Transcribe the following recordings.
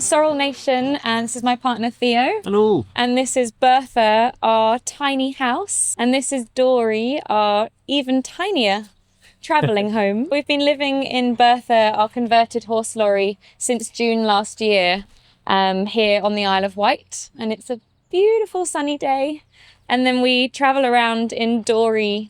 Sorrel Nation, and this is my partner Theo. Hello. And this is Bertha, our tiny house. And this is Dory, our even tinier travelling home. We've been living in Bertha, our converted horse lorry, since June last year, here on the Isle of Wight. And it's a beautiful sunny day. And then we travel around in Dory,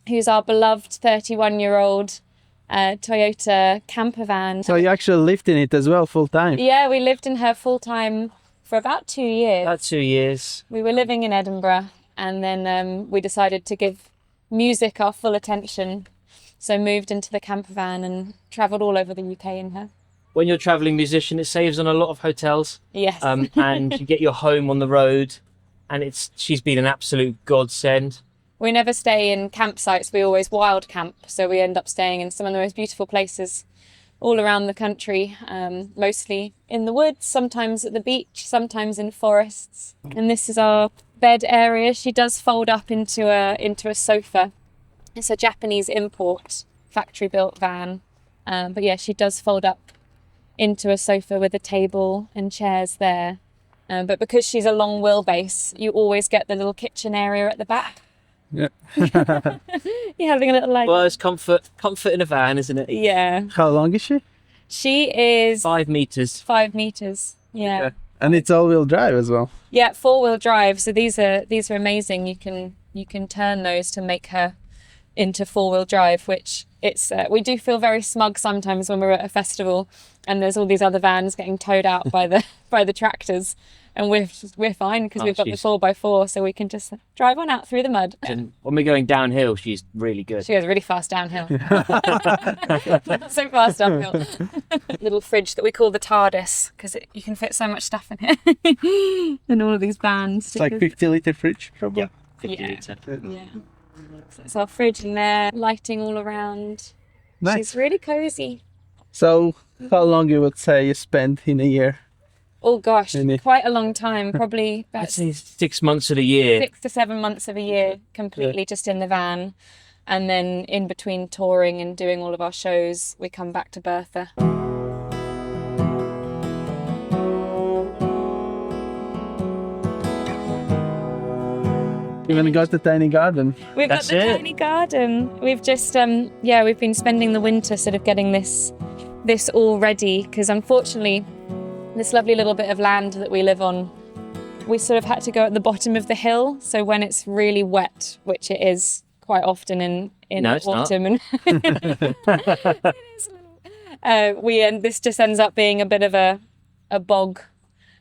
who's our beloved 31-year-old Toyota camper van. So you actually lived in it as well, full time? Yeah, we lived in her full time for about 2 years. About 2 years. We were living in Edinburgh, and then we decided to give music our full attention. So moved into the camper van and travelled all over the UK in her. When you're a travelling musician, it saves on a lot of hotels. Yes. And you get your home on the road, and she's been an absolute godsend. We never stay in campsites, we always wild camp. So we end up staying in some of the most beautiful places all around the country, mostly in the woods, sometimes at the beach, sometimes in forests. And this is our bed area. She does fold up into a sofa. It's a Japanese import, factory-built van. But yeah, she does fold up into a sofa with a table and chairs there. But because she's a long wheelbase, you always get the little kitchen area at the back. Yeah. You're having a little like... Well, it's comfort in a van, isn't it? Yeah. How long is she? She is... 5 meters. 5 meters, yeah. Okay. And it's all-wheel drive as well? Yeah, 4-wheel drive. So these are amazing. You can turn those to make her into 4-wheel drive, which we do feel very smug sometimes when we're at a festival and there's all these other vans getting towed out by the tractors, and we're fine because we've got the 4x4, so we can just drive on out through the mud. And when we're going downhill, she's really good. She goes really fast downhill. Not so fast uphill. Little fridge that we call the TARDIS because you can fit so much stuff in here. And all of these vans. It's like 50-litre fridge, probably? Yeah, 50 litre. Yeah. So it's our fridge in there, lighting all around. Nice. She's really cosy. So how long you would say you spend in a year? Oh gosh, quite a long time. Probably I'd about say 6 months of the year. 6 to 7 months of a year, completely just in the van. And then in between touring and doing all of our shows, we come back to Bertha. You've even got the tiny garden. We've got the tiny garden. We've just, we've been spending the winter sort of getting this all ready, because unfortunately, this lovely little bit of land that we live on, we sort of had to go at the bottom of the hill. So when it's really wet, which it is quite often in autumn, and this just ends up being a bit of a bog,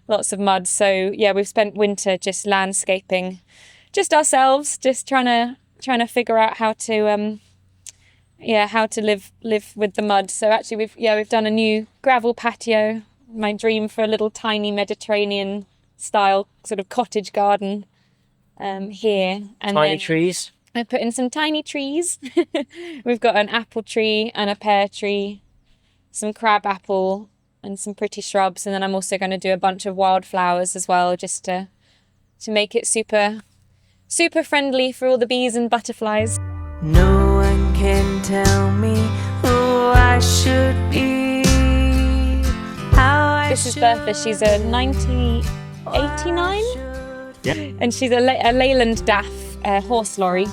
lots of mud. So yeah, we've spent winter just landscaping, just ourselves, just trying to figure out how to live with the mud. So actually we've done a new gravel patio. My dream for a little tiny Mediterranean style sort of cottage garden here. And tiny trees. I put in some tiny trees. We've got an apple tree and a pear tree, some crab apple and some pretty shrubs. And then I'm also going to do a bunch of wildflowers as well, just to make it super, super friendly for all the bees and butterflies. No one can tell me who I should be. This is Bertha. She's a 1989, and she's a Leyland Daf horse lorry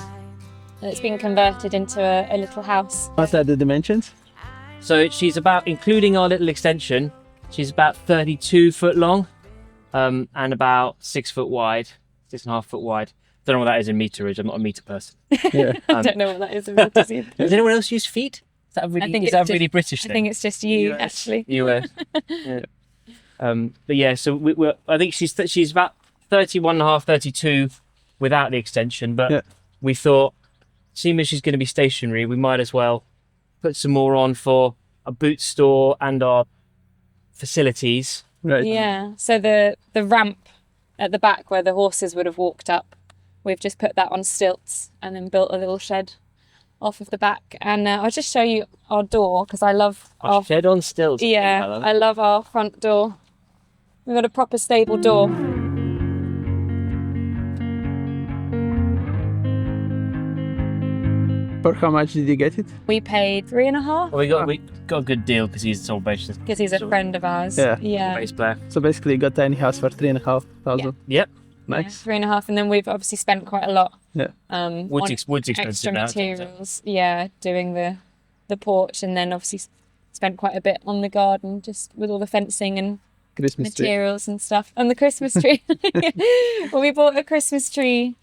that's been converted into a little house. What are the dimensions? So she's about, including our little extension, she's about 32 foot long, and about 6 foot wide, 6.5 foot wide. Don't know what that is in meterage. I'm not a meter person. Yeah. I don't know what that is in meters either. Does anyone else use feet? Is that a really British thing? I think it's just you, US. actually. US. Yeah. But yeah, so I think she's about 31.5, 32 without the extension. But we thought, seeing as she's going to be stationary, we might as well put some more on for a boot store and our facilities. Right. Yeah. So the ramp at the back where the horses would have walked up, we've just put that on stilts and then built a little shed off of the back. And I'll just show you our door, because I love our shed on stilts. Yeah, I love our front door. We've got a proper stable door. For how much did you get it? We paid 3.5 Well, we got a good deal because he's sole base. because he's a friend of ours. Yeah. Bass player. So basically, you got tiny house for 3,500. Yep. Nice. 3.5, and then we've obviously spent quite a lot. Yeah. Wood's On expensive extra now. materials. Yeah, doing the porch, and then obviously spent quite a bit on the garden, just with all the fencing and Christmas tree. materials and stuff, and the Christmas tree. Well, we bought a Christmas tree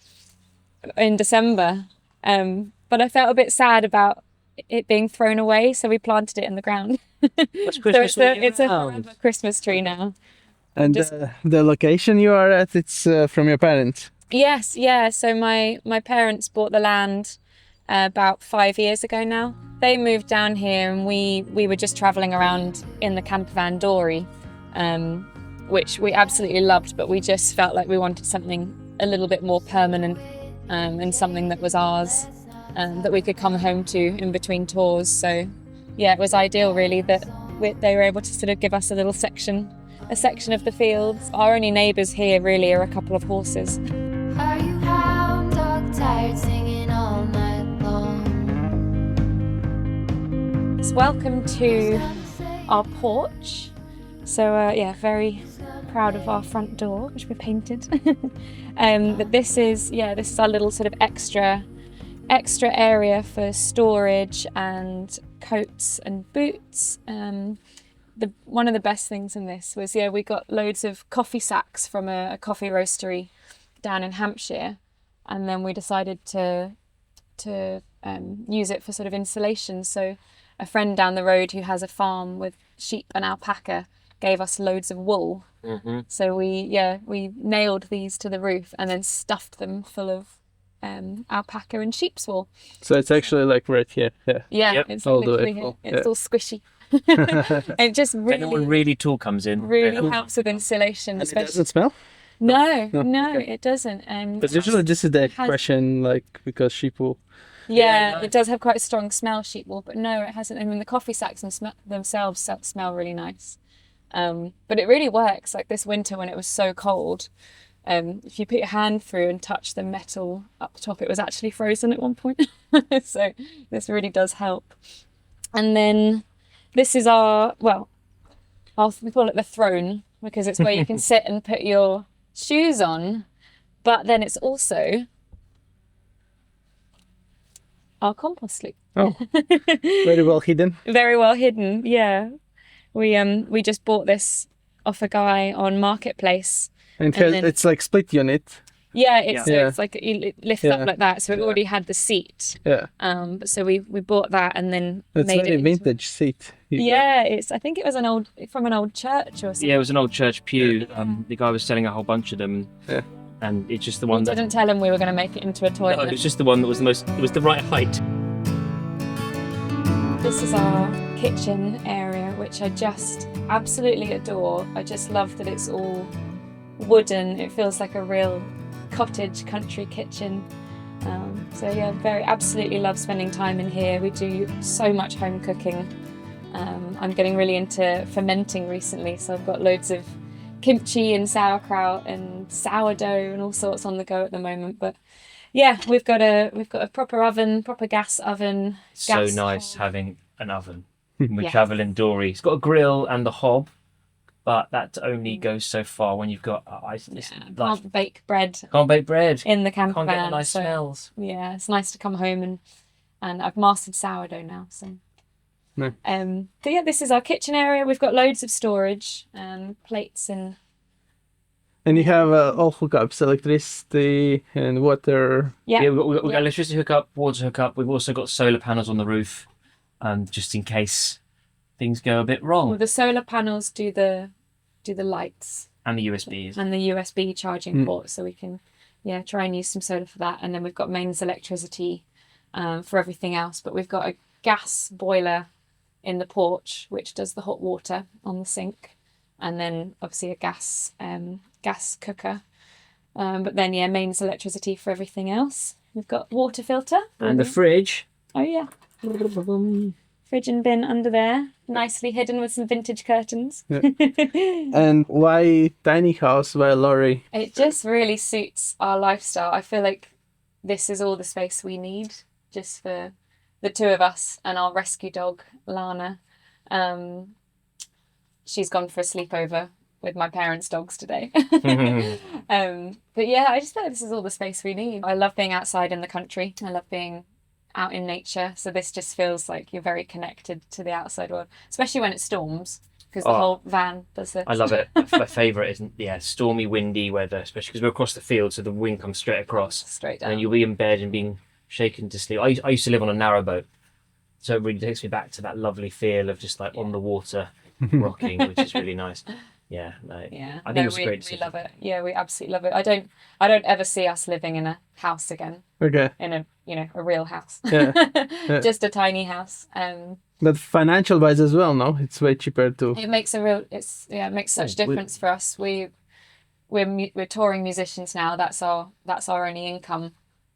in December, but I felt a bit sad about it being thrown away, so we planted it in the ground. That's So Christmas. it's a forever Christmas tree now. And Just- the location you are at, it's from your parents. Yes, yeah. So my parents bought the land about 5 years ago now. They moved down here, and we were just travelling around in the camper van Dory, which we absolutely loved, but we just felt like we wanted something a little bit more permanent, and something that was ours, that we could come home to in between tours. So yeah, it was ideal really that they were able to sort of give us a little section of the fields. Our only neighbours here really are a couple of horses. Are you hound dog tired singing all night long? So welcome to our porch. So yeah, very proud of our front door, which we painted. But this is our little sort of extra area for storage and coats and boots. One of the best things in this was we got loads of coffee sacks from a coffee roastery down in Hampshire, and then we decided to use it for sort of insulation. So a friend down the road who has a farm with sheep and alpaca gave us loads of wool. Mm-hmm. So we nailed these to the roof and then stuffed them full of alpaca and sheep's wool. So it's actually like right here. Yeah. Yeah, Yep. it's All the way literally here. full, It's yeah. all squishy. And it just If anyone really, really tall comes in, really helps with insulation. And it Especially doesn't smell? no, okay. it doesn't. But usually this is the has- expression, like, because sheep will... Yeah, no. it does have quite a strong smell, sheep wool, but no, it hasn't. I mean, the coffee sacks themselves smell really nice. But it really works. Like this winter when it was so cold, if you put your hand through and touch the metal up top, it was actually frozen at one point. So this really does help. And then this is we call it the throne, because it's where you can sit and put your shoes on, but then it's also our compost loop. Oh, very well hidden. Very well hidden, yeah. We just bought this off a guy on Marketplace. And And then- it's like split unit. Yeah, it's Yeah. it's like it lifts Yeah. up like that, so it already had the seat. Yeah. But so we bought that and then It's made very it into- vintage seat. Yeah, I think it was from an old church or something. yeah, it was an old church pew. The guy was selling a whole bunch of them. Yeah. And it's just the We one that. didn't tell him we were going to make it into a No, toilet. it was just the one that was it was the right height. This is our kitchen area, which I just absolutely adore. I just love that it's all wooden. It feels like a real cottage country kitchen. So yeah, absolutely love spending time in here. We do so much home cooking. I'm getting really into fermenting recently, so I've got loads of kimchi and sauerkraut and sourdough and all sorts on the go at the moment. But yeah, we've got a proper oven, proper gas oven. So gas nice hob. having an oven. We Yes. travel in Dory. It's got a grill and the hob, but that only goes so far when you've got ice. Can't bake bread Can't bake bread. in the camper Can't get the van. nice so, smells. yeah, it's nice to come home and I've mastered sourdough now. So, No. so yeah, this is our kitchen area. We've got loads of storage, plates and And you have all hookups, electricity and water. yeah. Yeah, we've got Yeah. electricity hookup, water hookup. We've also got solar panels on the roof, just in case things go a bit wrong. Well, the solar panels do the lights And the USBs. and the USB charging port, so we can try and use some solar for that. And then we've got mains electricity for everything else. But we've got a gas boiler in the porch which does the hot water on the sink, and then obviously a gas cooker. But then mains electricity for everything else. We've got water filter And the fridge. oh yeah, fridge and bin under there, nicely hidden with some vintage curtains. And why tiny house? Why Lorry? It just really suits our lifestyle. I feel like this is all the space we need just for the two of us and our rescue dog, Lana. She's gone for a sleepover with my parents' dogs today. But yeah, I just feel like this is all the space we need. I love being outside in the country. I love being out in nature. So this just feels like you're very connected to the outside world, especially when it storms, because the whole van does it. I love it. My favourite is stormy, windy weather, especially because we're across the field, so the wind comes straight across. Straight down. And you'll be in bed and being shaken to sleep. I used to live on a narrowboat, so it really takes me back to that lovely feel of just like on the water rocking, which is really nice. Yeah, I think it was a great decision. We love it. Yeah, we absolutely love it. I don't ever see us living in a house again. Okay. In a real house. Yeah. Just a tiny house. But financial wise as well, no? It's way cheaper to. It makes it makes such difference for us. We're touring musicians now. That's our only income,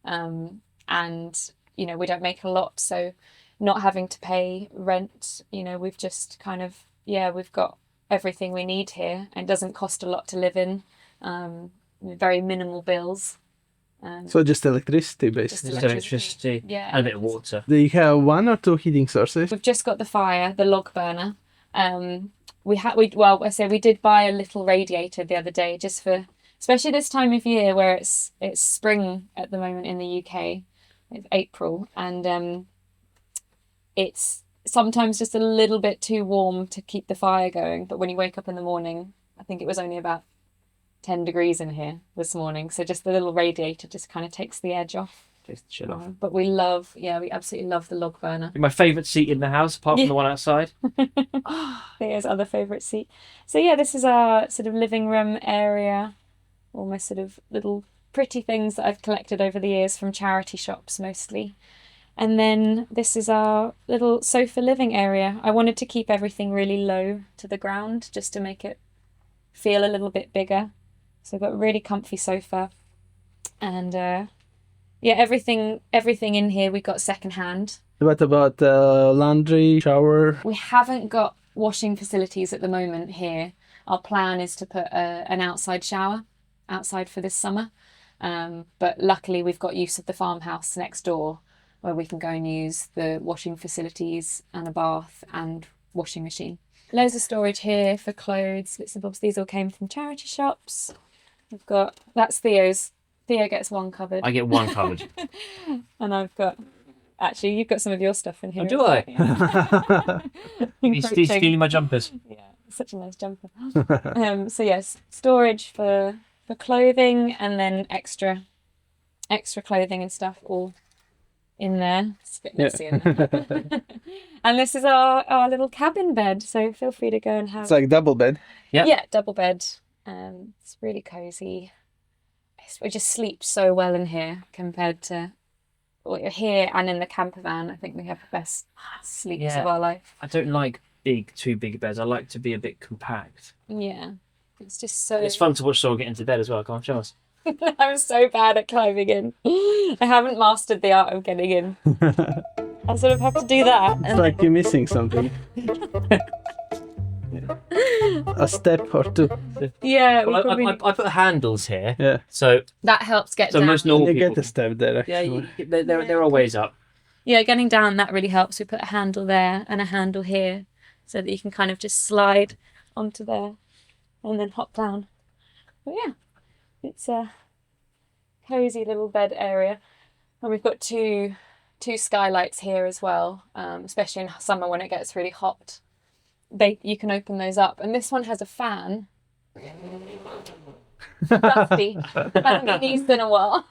and we don't make a lot, so not having to pay rent. We've just kind of we've got everything we need here, and it doesn't cost a lot to live in. Very minimal bills. So just electricity, basically. Just electricity, yeah, and a bit of water. Do you have 1 or 2 heating sources? We've just got the fire, the log burner. We did buy a little radiator the other day, just for, especially this time of year where it's spring at the moment in the UK. It's April, and it's sometimes just a little bit too warm to keep the fire going. But when you wake up in the morning, I think it was only about 10 degrees in here this morning, so just the little radiator just kind of takes the edge off. Takes the chill off. But we absolutely love the log burner. My favourite seat in the house, apart from the one outside. There's other favourite seat. So yeah, this is our sort of living room area, all my sort of little pretty things that I've collected over the years from charity shops mostly. And then this is our little sofa living area. I wanted to keep everything really low to the ground just to make it feel a little bit bigger. So I've got a really comfy sofa, and everything in here we got secondhand. What about laundry, shower? We haven't got washing facilities at the moment here. Our plan is to put an outside shower outside for this summer, but luckily we've got use of the farmhouse next door, where we can go and use the washing facilities and a bath and washing machine. Loads of storage here for clothes, bits and bobs. These all came from charity shops. We've got, that's Theo's. Theo gets one cupboard. I get one cupboard. And I've got, actually, you've got some of your stuff in here. Oh, do I? He's stealing my jumpers. Yeah, such a nice jumper. So yes, storage for clothing, and then extra clothing and stuff all in there. It's a bit messy in there. And this is our little cabin bed, so feel free to go and have... It's like double bed. Yeah, double bed. It's really cosy. We just sleep so well in here compared to here and in the camper van. I think we have the best sleeps of our life. I don't like too big beds. I like to be a bit compact. Yeah, it's just so... It's fun to watch someone get into bed as well. Come on, show us. I'm so bad at climbing in. I haven't mastered the art of getting in. I sort of have to do that. It's like you're missing something. A step or two. Yeah, Well, I put handles here. Yeah. So that helps get down. most normal You people... get a step there, actually. Yeah, there are ways up. Yeah, getting down, that really helps. We put a handle there and a handle here so that you can kind of just slide onto there and then hop down. But yeah, it's a cosy little bed area. And we've got two skylights here as well, especially in summer when it gets really hot. You can open those up, and this one has a fan. Dusty. I haven't been used in a while.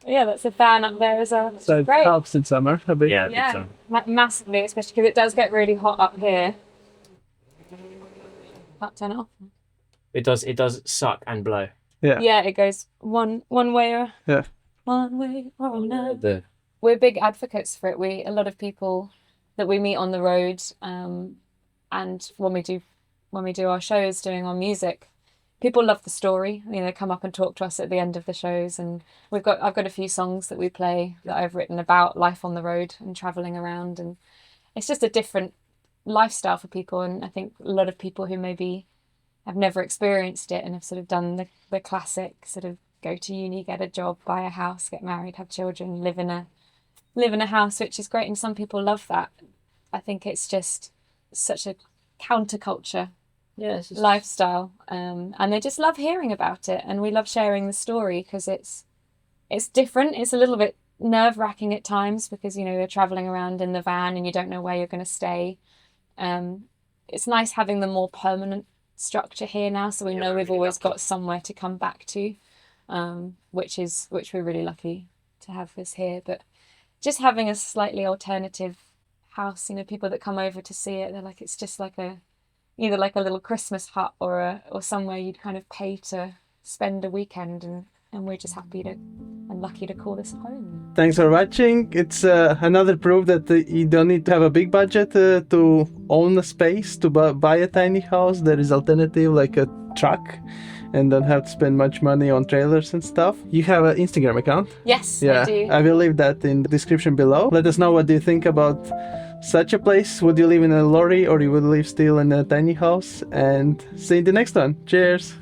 Yeah, that's a fan up there as well. So it great. helps in summer a bit. Yeah, Yeah, massively, especially because it does get really hot up here. Can't turn it off. It does suck and blow. Yeah. Yeah, it goes one way or Yeah. one way or another. We're big advocates for it. A lot of people that we meet on the road, and when we do our shows, doing our music, people love the story. They come up and talk to us at the end of the shows, and I've got a few songs that we play that I've written about life on the road and traveling around, and it's just a different lifestyle for people. And I think a lot of people who maybe have never experienced it and have sort of done the classic sort of go to uni, get a job, buy a house, get married, have children, live in a live in a house, which is great, and some people love that. I think it's just such a counterculture lifestyle, and they just love hearing about it, and we love sharing the story because it's different. It's a little bit nerve-wracking at times because you're traveling around in the van and you don't know where you're going to stay. It's nice having the more permanent structure here now, so we know we've always got somewhere to come back to, which we're really lucky to have this here. But just having a slightly alternative house, people that come over to see it, they're like, it's just like either like a little Christmas hut or somewhere you'd kind of pay to spend a weekend, and we're just happy and lucky to call this home. Thanks for watching. It's another proof that you don't need to have a big budget to own a space, to buy a tiny house. There is alternative like a truck, and don't have to spend much money on trailers and stuff. You have an Instagram account? Yes, Yeah, I do. I will leave that in the description below. Let us know what do you think about such a place. Would you live in a lorry or you would live still in a tiny house? And see you in the next one. Cheers.